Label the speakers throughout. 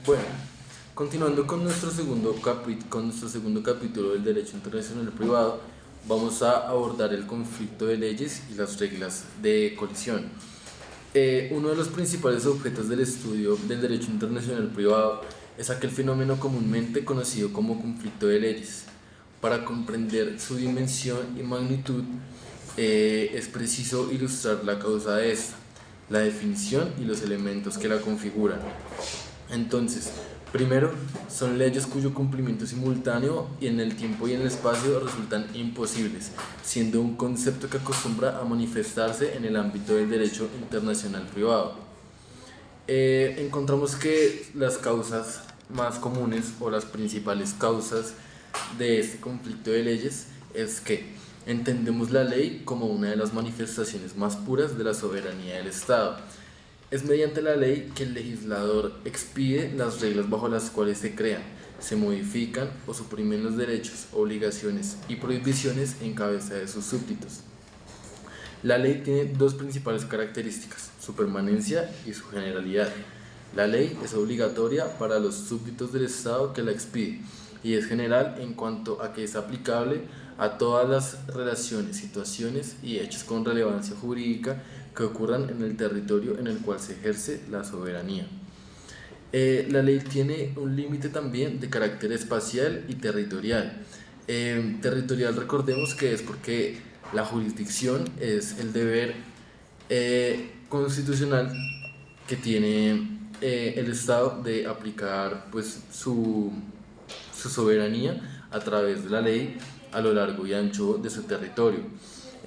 Speaker 1: Bueno, continuando con con nuestro segundo capítulo del Derecho Internacional Privado, vamos a abordar el conflicto de leyes y las reglas de colisión. Uno de los principales objetos del estudio del derecho internacional privado es aquel fenómeno comúnmente conocido como conflicto de leyes. Para comprender su dimensión y magnitud, es preciso ilustrar la causa de esta, la definición y los elementos que la configuran. Entonces, primero, son leyes cuyo cumplimiento simultáneo y en el tiempo y en el espacio resultan imposibles, siendo un concepto que acostumbra a manifestarse en el ámbito del derecho internacional privado. Encontramos que las causas más comunes o las principales causas de este conflicto de leyes es que entendemos la ley como una de las manifestaciones más puras de la soberanía del Estado. Es mediante la ley que el legislador expide las reglas bajo las cuales se crean, se modifican o suprimen los derechos, obligaciones y prohibiciones en cabeza de sus súbditos. La ley tiene dos principales características, su permanencia y su generalidad. La ley es obligatoria para los súbditos del Estado que la expide y es general en cuanto a que es aplicable a todas las relaciones, situaciones y hechos con relevancia jurídica que ocurran en el territorio en el cual se ejerce la soberanía. La ley tiene un límite también de carácter espacial y territorial. Territorial, recordemos que es porque la jurisdicción es el deber constitucional que tiene el Estado de aplicar pues, su soberanía a través de la ley a lo largo y ancho de su territorio.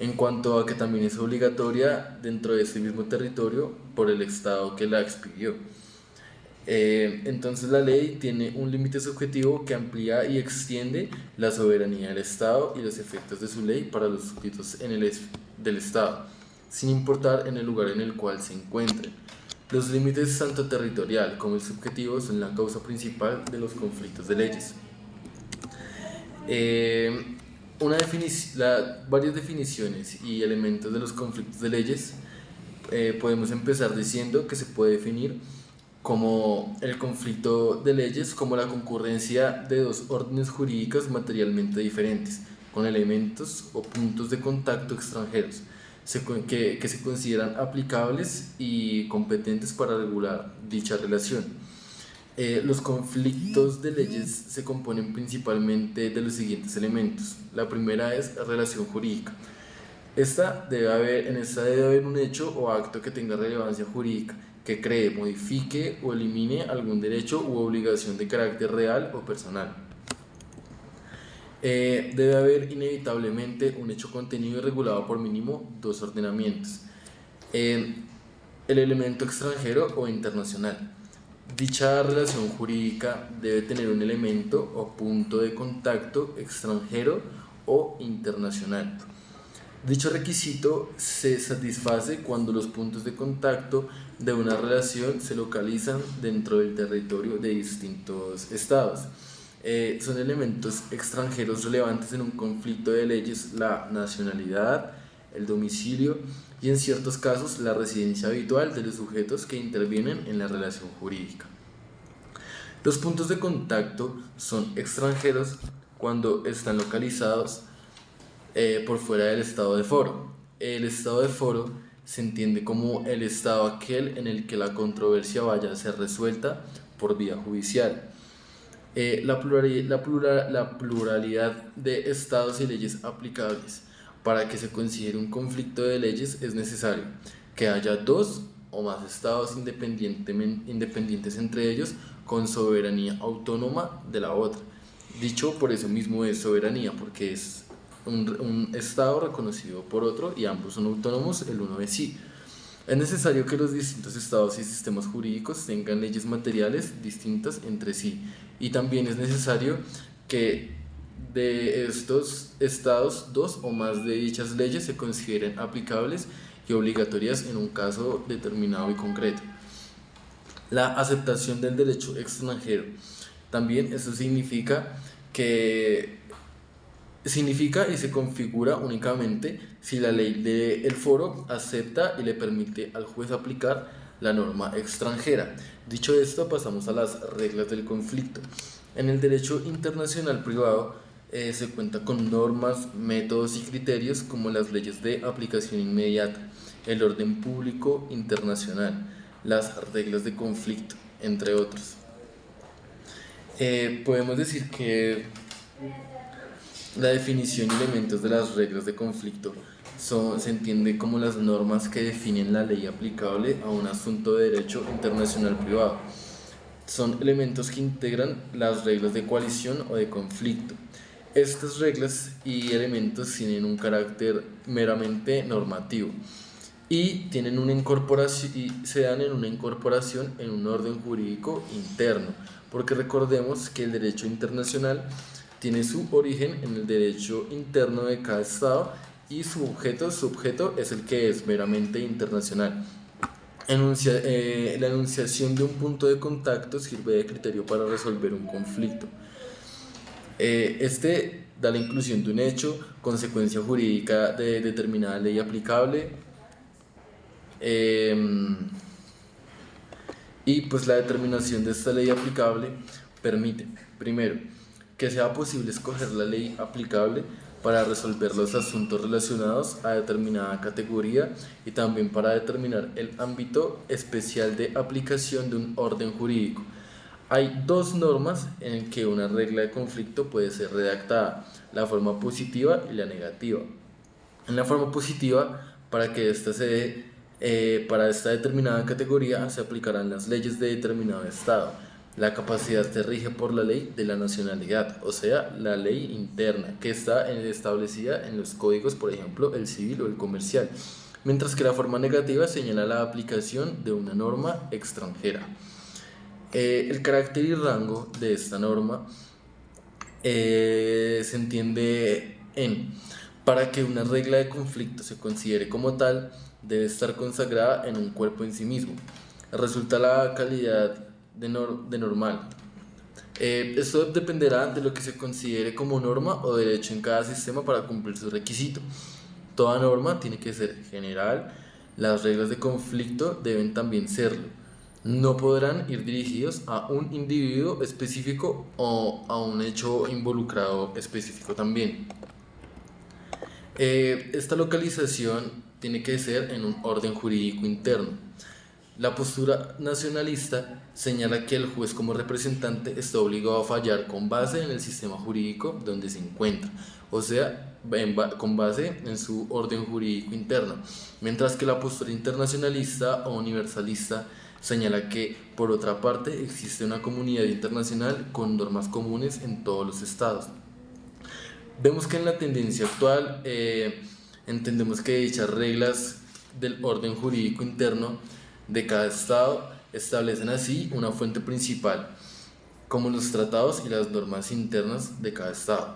Speaker 1: En cuanto a que también es obligatoria dentro de ese mismo territorio por el Estado que la expidió. Entonces la ley tiene un límite subjetivo que amplía y extiende la soberanía del Estado y los efectos de su ley para los súbditos del Estado, sin importar en el lugar en el cual se encuentren. Los límites tanto territorial como el subjetivo son la causa principal de los conflictos de leyes. Varias definiciones y elementos de los conflictos de leyes. Podemos empezar diciendo que se puede definir como el conflicto de leyes como la concurrencia de dos órdenes jurídicas materialmente diferentes, con elementos o puntos de contacto extranjeros, que se consideran aplicables y competentes para regular dicha relación. Los conflictos de leyes se componen principalmente de los siguientes elementos. La primera es relación jurídica. En esta debe haber un hecho o acto que tenga relevancia jurídica, que cree, modifique o elimine algún derecho u obligación de carácter real o personal. Debe haber inevitablemente un hecho contenido y regulado por mínimo dos ordenamientos. El elemento extranjero o internacional. Dicha relación jurídica debe tener un elemento o punto de contacto extranjero o internacional. Dicho requisito se satisface cuando los puntos de contacto de una relación se localizan dentro del territorio de distintos estados. Son elementos extranjeros relevantes en un conflicto de leyes la nacionalidad, el domicilio y en ciertos casos la residencia habitual de los sujetos que intervienen en la relación jurídica. Los puntos de contacto son extranjeros cuando están localizados por fuera del estado de foro. El estado de foro se entiende como el estado aquel en el que la controversia vaya a ser resuelta por vía judicial. La pluralidad de estados y leyes aplicables. Para que se considere un conflicto de leyes es necesario que haya dos o más estados independientes entre ellos con soberanía autónoma de la otra. Dicho por eso mismo es soberanía, porque es un estado reconocido por otro y ambos son autónomos el uno de sí. Es necesario que los distintos estados y sistemas jurídicos tengan leyes materiales distintas entre sí, y también es necesario que de estos estados dos o más de dichas leyes se consideren aplicables y obligatorias en un caso determinado y concreto. La aceptación del derecho extranjero. También eso significa y se configura únicamente si la ley del foro acepta y le permite al juez aplicar la norma extranjera. Dicho esto, pasamos a las reglas del conflicto. En el derecho internacional privado se cuenta con normas, métodos y criterios como las leyes de aplicación inmediata, el orden público internacional, las reglas de conflicto, entre otros. Podemos decir que la definición y elementos de las reglas de conflicto se entiende como las normas que definen la ley aplicable a un asunto de derecho internacional privado. Son elementos que integran las reglas de coalición o de conflicto. Estas reglas y elementos tienen un carácter meramente normativo y tienen una incorporación y se dan en una incorporación en un orden jurídico interno, porque recordemos que el derecho internacional tiene su origen en el derecho interno de cada estado y su objeto es el que es meramente internacional. La enunciación de un punto de contacto sirve de criterio para resolver un conflicto. Este da la inclusión de un hecho, consecuencia jurídica de determinada ley aplicable, y pues la determinación de esta ley aplicable permite, primero, que sea posible escoger la ley aplicable para resolver los asuntos relacionados a determinada categoría y también para determinar el ámbito especial de aplicación de un orden jurídico. Hay dos normas en que una regla de conflicto puede ser redactada, la forma positiva y la negativa. En la forma positiva, para que ésta se dé, para esta determinada categoría se aplicarán las leyes de determinado estado. La capacidad se rige por la ley de la nacionalidad, o sea, la ley interna, que está establecida en los códigos, por ejemplo, el civil o el comercial, mientras que la forma negativa señala la aplicación de una norma extranjera. El carácter y rango de esta norma se entiende en: para que una regla de conflicto se considere como tal, debe estar consagrada en un cuerpo en sí mismo. Resulta la calidad de normal. Esto dependerá de lo que se considere como norma o derecho en cada sistema para cumplir su requisito. Toda norma tiene que ser general, las reglas de conflicto deben también serlo. No podrán ir dirigidos a un individuo específico o a un hecho involucrado específico también. Esta localización tiene que ser en un orden jurídico interno. La postura nacionalista señala que el juez como representante está obligado a fallar con base en el sistema jurídico donde se encuentra, o sea, con base en su orden jurídico interno, mientras que la postura internacionalista o universalista señala que, por otra parte, existe una comunidad internacional con normas comunes en todos los estados. Vemos que en la tendencia actual entendemos que dichas reglas del orden jurídico interno de cada estado establecen así una fuente principal, como los tratados y las normas internas de cada estado.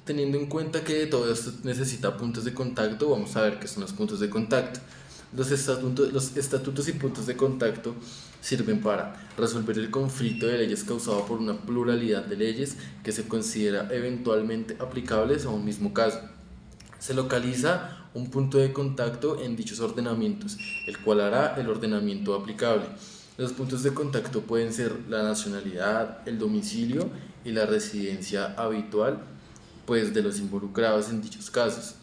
Speaker 1: Teniendo en cuenta que todo esto necesita puntos de contacto, vamos a ver qué son los puntos de contacto. Los estatutos y puntos de contacto sirven para resolver el conflicto de leyes causado por una pluralidad de leyes que se considera eventualmente aplicables a un mismo caso. Se localiza un punto de contacto en dichos ordenamientos, el cual hará el ordenamiento aplicable. Los puntos de contacto pueden ser la nacionalidad, el domicilio y la residencia habitual, pues, de los involucrados en dichos casos.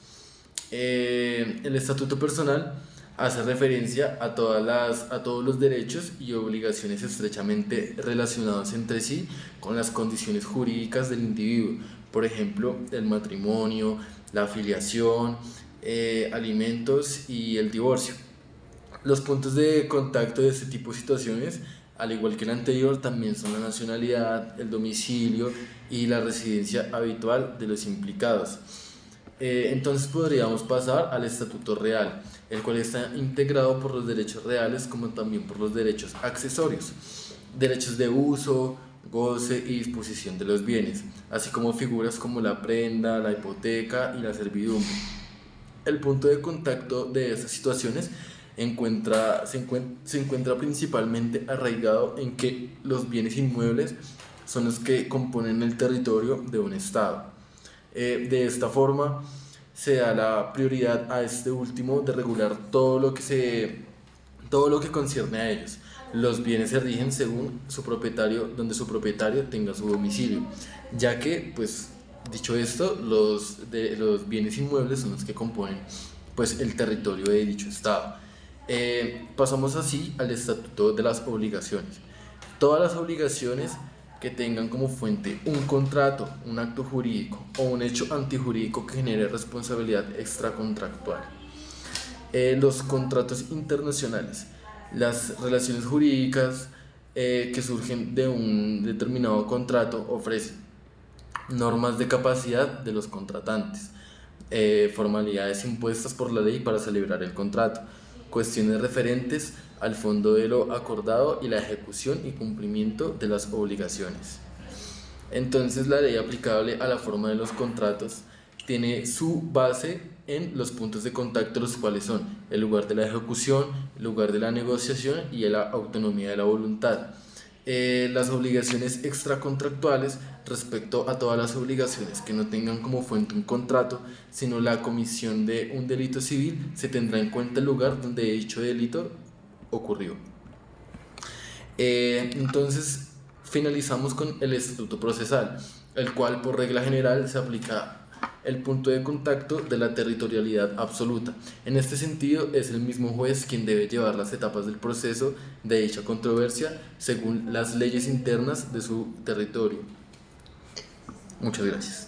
Speaker 1: El estatuto personal hace referencia a todos los derechos y obligaciones estrechamente relacionados entre sí con las condiciones jurídicas del individuo, por ejemplo, el matrimonio, la afiliación, alimentos y el divorcio. Los puntos de contacto de este tipo de situaciones, al igual que el anterior, también son la nacionalidad, el domicilio y la residencia habitual de los implicados. Entonces podríamos pasar al estatuto real, el cual está integrado por los derechos reales como también por los derechos accesorios, derechos de uso, goce y disposición de los bienes, así como figuras como la prenda, la hipoteca y la servidumbre. El punto de contacto de estas situaciones se encuentra principalmente arraigado en que los bienes inmuebles son los que componen el territorio de un estado. De esta forma, se da la prioridad a este último de regular todo lo que concierne a ellos. Los bienes se rigen según su propietario, donde su propietario tenga su domicilio, ya que, pues, dicho esto, los bienes inmuebles son los que componen, pues, el territorio de dicho estado. Pasamos así al estatuto de las obligaciones. Todas las obligaciones que tengan como fuente un contrato, un acto jurídico o un hecho antijurídico que genere responsabilidad extracontractual. Los contratos internacionales, las relaciones jurídicas que surgen de un determinado contrato ofrecen normas de capacidad de los contratantes, formalidades impuestas por la ley para celebrar el contrato, cuestiones referentes al fondo de lo acordado y la ejecución y cumplimiento de las obligaciones. Entonces, la ley aplicable a la forma de los contratos tiene su base en los puntos de contacto, los cuales son el lugar de la ejecución, el lugar de la negociación y la autonomía de la voluntad. Las obligaciones extracontractuales respecto a todas las obligaciones que no tengan como fuente un contrato, sino la comisión de un delito civil, se tendrá en cuenta el lugar donde dicho delito ocurrió. Entonces, finalizamos con el estatuto procesal, el cual por regla general se aplica el punto de contacto de la territorialidad absoluta. En este sentido, es el mismo juez quien debe llevar las etapas del proceso de dicha controversia según las leyes internas de su territorio. Muchas gracias.